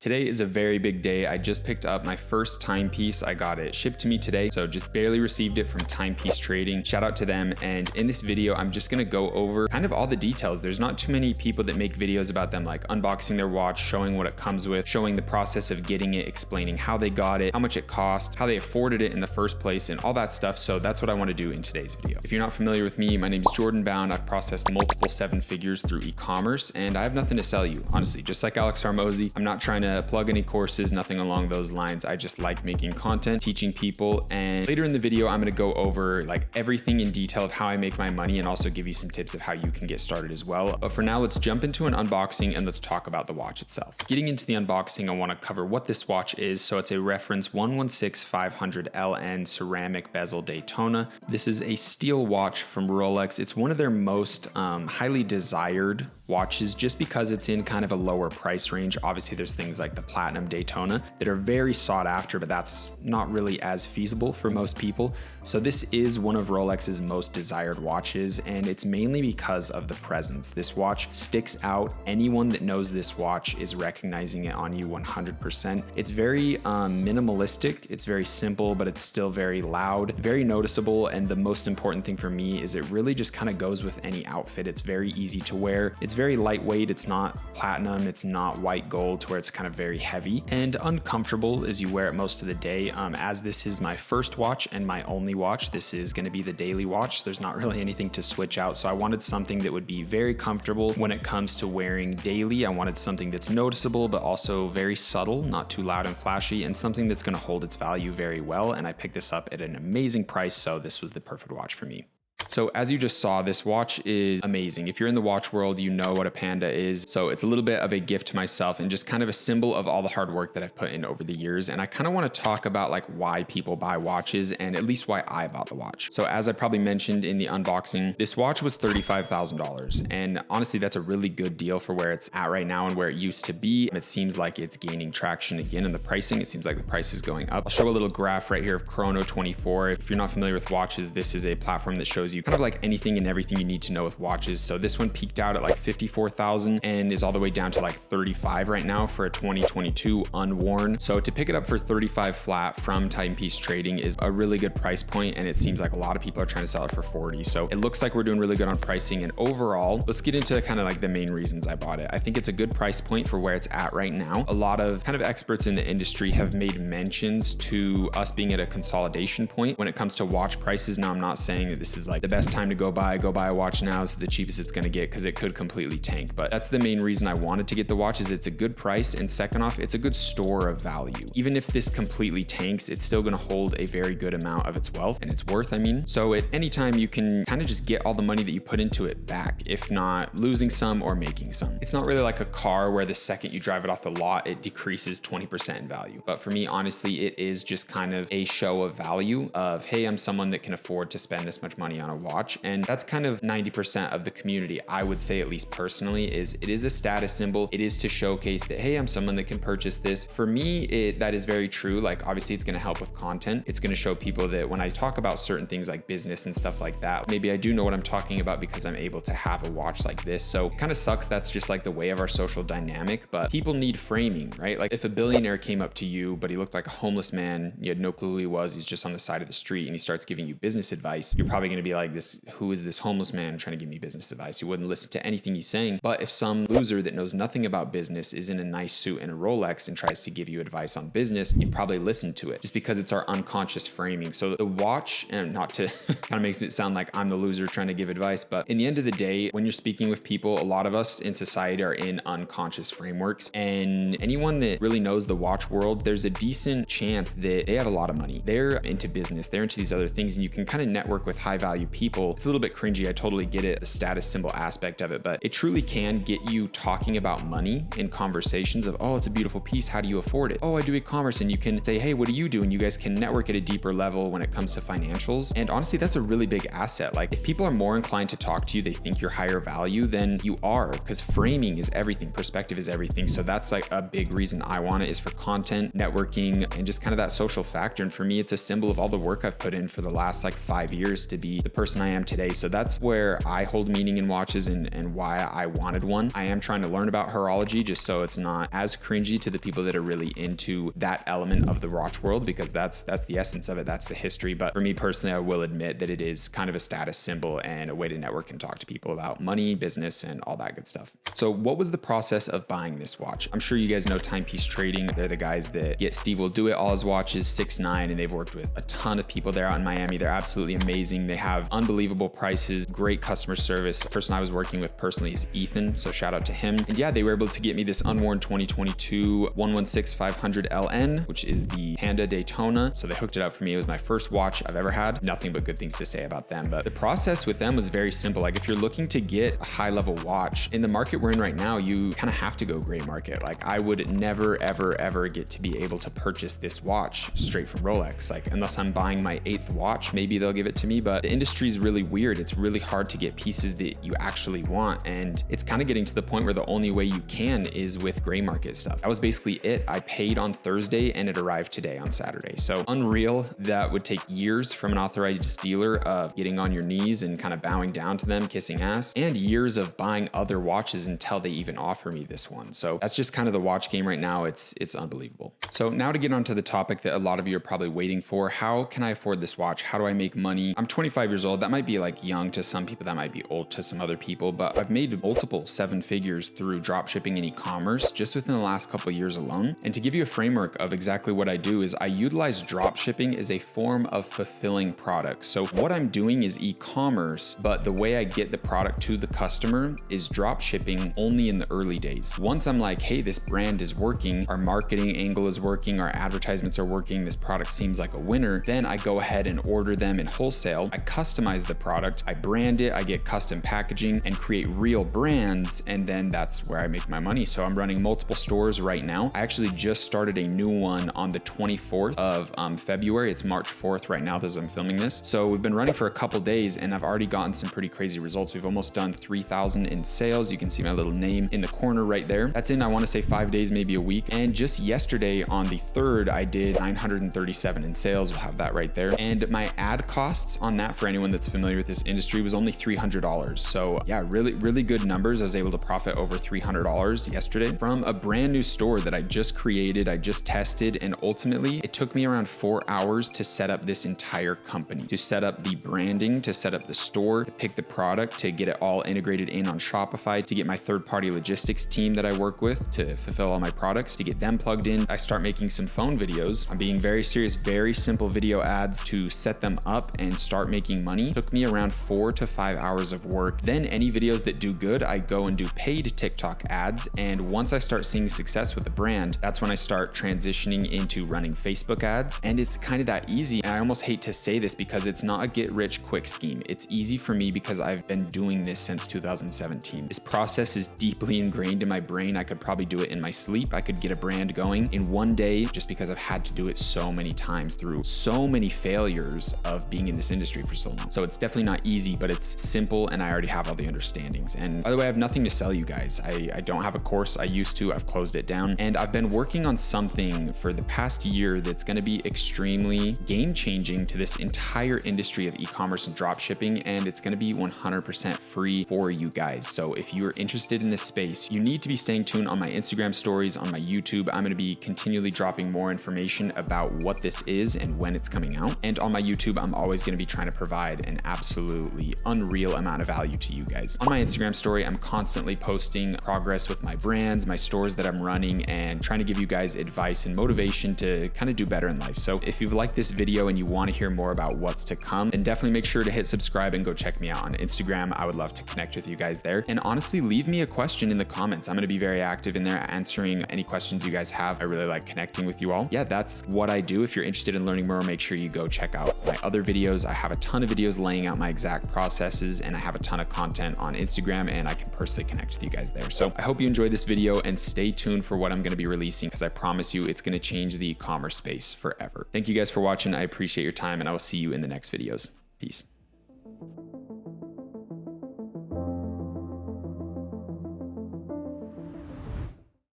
Today is a very big day. I just picked up my first timepiece. I got it shipped to me today, so just barely received it from Timepiece Trading. Shout out to them. And in this video, I'm just gonna go over kind of all the details. There's not too many people that make videos about them, like unboxing their watch, showing what it comes with, showing the process of getting it, explaining how they got it, how much it cost, how they afforded it in the first place, and all that stuff. So that's what I wanna do in today's video. If you're not familiar with me, my name is Jordan Bound. I've processed multiple seven figures through e-commerce, and I have nothing to sell you, honestly. Just like Alex Hormozi, I'm not trying to plug any courses, nothing along those lines. I just like making content, teaching people, and later in the video, I'm gonna go over like everything in detail of how I make my money and also give you some tips of how you can get started as well. But for now, let's jump into an unboxing and let's talk about the watch itself. Getting into the unboxing, I wanna cover what this watch is. So it's a reference 116500 LN ceramic bezel Daytona. This is a steel watch from Rolex. It's one of their most highly desired watches just because it's in kind of a lower price range. Obviously there's things like the Platinum Daytona that are very sought after, but that's not really as feasible for most people. So this is one of Rolex's most desired watches, and it's mainly because of the presence. This watch sticks out. Anyone that knows this watch is recognizing it on you 100%. It's very minimalistic. It's very simple, but it's still very loud, very noticeable. And the most important thing for me is it really just kind of goes with any outfit. It's very easy to wear. It's very lightweight. It's not platinum. It's not white gold to where it's kind of very heavy and uncomfortable as you wear it most of the day. As this is my first watch and my only watch, this is going to be the daily watch. There's not really anything to switch out. So I wanted something that would be very comfortable when it comes to wearing daily. I wanted something that's noticeable, but also very subtle, not too loud and flashy, and something that's going to hold its value very well. And I picked this up at an amazing price. So this was the perfect watch for me. So as you just saw, this watch is amazing. If you're in the watch world, you know what a Panda is. So it's a little bit of a gift to myself and just kind of a symbol of all the hard work that I've put in over the years. And I kind of want to talk about like why people buy watches and at least why I bought the watch. So as I probably mentioned in the unboxing, this watch was $35,000. And honestly, that's a really good deal for where it's at right now and where it used to be. It seems like it's gaining traction again in the pricing. It seems like the price is going up. I'll show a little graph right here of Chrono 24. If you're not familiar with watches, this is a platform that shows you kind of like anything and everything you need to know with watches. So this one peaked out at like 54,000 and is all the way down to like 35 right now for a 2022 unworn. So to pick it up for 35 flat from Timepiece Trading is a really good price point, and it seems like a lot of people are trying to sell it for 40. So it looks like we're doing really good on pricing. And overall, let's get into kind of like the main reasons I bought it. I think it's a good price point for where it's at right now. A lot of kind of experts in the industry have made mentions to us being at a consolidation point when it comes to watch prices. Now, I'm not saying that this is like the best time to go buy a watch now. It's the cheapest it's going to get because it could completely tank. But that's the main reason I wanted to get the watch, is it's a good price. And second off, it's a good store of value. Even if this completely tanks, it's still going to hold a very good amount of its wealth and its worth, I mean. So at any time you can kind of just get all the money that you put into it back, if not losing some or making some. It's not really like a car where the second you drive it off the lot, it decreases 20% in value. But for me, honestly, it is just kind of a show of value of, hey, I'm someone that can afford to spend this much money on a watch. And that's kind of 90% of the community, I would say, at least personally, is it is a status symbol. It is to showcase that, hey, I'm someone that can purchase this. For me, that is very true. Like, obviously it's going to help with content. It's going to show people that when I talk about certain things like business and stuff like that, maybe I do know what I'm talking about because I'm able to have a watch like this. So it kind of sucks. That's just like the way of our social dynamic, but people need framing, right? Like if a billionaire came up to you, but he looked like a homeless man, you had no clue who he was, he's just on the side of the street, and he starts giving you business advice, you're probably going to be like, who is this homeless man trying to give me business advice? You wouldn't listen to anything he's saying. But if some loser that knows nothing about business is in a nice suit and a Rolex and tries to give you advice on business, you'd probably listen to it just because it's our unconscious framing. So the watch, and not to kind of makes it sound like I'm the loser trying to give advice, but in the end of the day, when you're speaking with people, a lot of us in society are in unconscious frameworks, and anyone that really knows the watch world, there's a decent chance that they have a lot of money. They're into business, they're into these other things, and you can kind of network with high value people. It's a little bit cringy. I totally get it, the status symbol aspect of it, but it truly can get you talking about money in conversations of, oh, it's a beautiful piece. How do you afford it? Oh, I do e-commerce. And you can say, hey, what do you do? And you guys can network at a deeper level when it comes to financials. And honestly, that's a really big asset. Like if people are more inclined to talk to you, they think you're higher value than you are, because framing is everything. Perspective is everything. So that's like a big reason I want it, is for content, networking, and just kind of that social factor. And for me, it's a symbol of all the work I've put in for the last like 5 years to be the person person I am today. So that's where I hold meaning in watches and why I wanted one. I am trying to learn about horology just so it's not as cringy to the people that are really into that element of the watch world, because that's the essence of it. That's the history. But for me personally, I will admit that it is kind of a status symbol and a way to network and talk to people about money, business, and all that good stuff. So what was the process of buying this watch? I'm sure you guys know Timepiece Trading. They're the guys that get Steve Will Do It all his watches, 6'9", and they've worked with a ton of people there out in Miami. They're absolutely amazing. They have unbelievable prices, great customer service. The person I was working with personally is Ethan, so shout out to him. And yeah, they were able to get me this unworn 2022 116-500 LN, which is the Panda Daytona. So they hooked it up for me. It was my first watch I've ever had. Nothing but good things to say about them. But the process with them was very simple. Like if you're looking to get a high level watch in the market we're in right now, you kind of have to go gray market. Like I would never, ever get to be able to purchase this watch straight from Rolex. Like unless I'm buying my 8th watch, maybe they'll give it to me. But the industry is really weird. It's really hard to get pieces that you actually want. And it's kind of getting to the point where the only way you can is with gray market stuff. That was basically it. I paid on Thursday and it arrived today on Saturday. So unreal. That would take years from an authorized dealer of getting on your knees and kind of bowing down to them, kissing ass, and years of buying other watches until they even offer me this one. So that's just kind of the watch game right now. It's unbelievable. So now to get onto the topic that a lot of you are probably waiting for. How can I afford this watch? How do I make money? I'm 25 years old. That might be like young to some people. That might be old to some other people, but I've made multiple 7 figures through drop shipping and e-commerce just within the last couple of years alone. And to give you a framework of exactly what I do is I utilize drop shipping as a form of fulfilling products. So what I'm doing is e-commerce, but the way I get the product to the customer is drop shipping only in the early days. Once I'm like, hey, this brand is working, our marketing angle is working, our advertisements are working, this product seems like a winner, then I go ahead and order them in wholesale. I customize the product, I brand it, I get custom packaging and create real brands, and then that's where I make my money. So I'm running multiple stores right now. I actually just started a new one on the 24th of February. It's March 4th right now as I'm filming this. So we've been running for a couple days and I've already gotten some pretty crazy results. We've almost done 3,000 in sales. You can see my little name in the corner right there. That's in, I want to say 5 days, maybe a week. And just yesterday on the 3rd, I did 937 in sales. We'll have that right there. And my ad costs on that, for anyone that's familiar with this industry, was only $300. So yeah, really good numbers. I was able to profit over $300 yesterday from a brand new store that I just created, I just tested, and ultimately it took me around 4 hours to set up this entire company, to set up the branding, to set up the store, to pick the product, to get it all integrated in on Shopify, to get my third-party logistics team that I work with to fulfill all my products, to get them plugged in. I start making some phone videos. I'm being very serious, very simple video ads to set them up and start making money. It took me around 4 to 5 hours of work. Then any videos that do good, I go and do paid TikTok ads. And once I start seeing success with the brand, that's when I start transitioning into running Facebook ads. And it's kind of that easy. And I almost hate to say this because it's not a get rich quick scheme. It's easy for me because I've been doing this since 2017. This process is deeply ingrained in my brain. I could probably do it in my sleep. I could get a brand going in one day just because I've had to do it so many times through so many failures of being in this industry for so long. So it's definitely not easy, but it's simple and I already have all the understandings. And by the way, I have nothing to sell you guys. I don't have a course. I used to, I've closed it down, and I've been working on something for the past year that's going to be extremely game changing to this entire industry of e-commerce and drop shipping. And it's going to be 100% free for you guys. So if you're interested in this space, you need to be staying tuned on my Instagram stories, on my YouTube. I'm going to be continually dropping more information about what this is and when it's coming out. And on my YouTube, I'm always going to be trying to provide an absolutely unreal amount of value to you guys. On my Instagram story, I'm constantly posting progress with my brands, my stores that I'm running, and trying to give you guys advice and motivation to kind of do better in life. So if you've liked this video and you want to hear more about what's to come, then definitely make sure to hit subscribe and go check me out on Instagram. I would love to connect with you guys there. And honestly, leave me a question in the comments. I'm going to be very active in there answering any questions you guys have. I really like connecting with you all. Yeah, that's what I do. If you're interested in learning more, make sure you go check out my other videos. I have a ton of videos laying out my exact processes, and I have a ton of content on Instagram, and I can personally connect with you guys there. So I hope you enjoyed this video and stay tuned for what I'm going to be releasing, because I promise you it's going to change the e-commerce space forever. Thank you guys for watching. I appreciate your time, and I will see you in the next videos. Peace.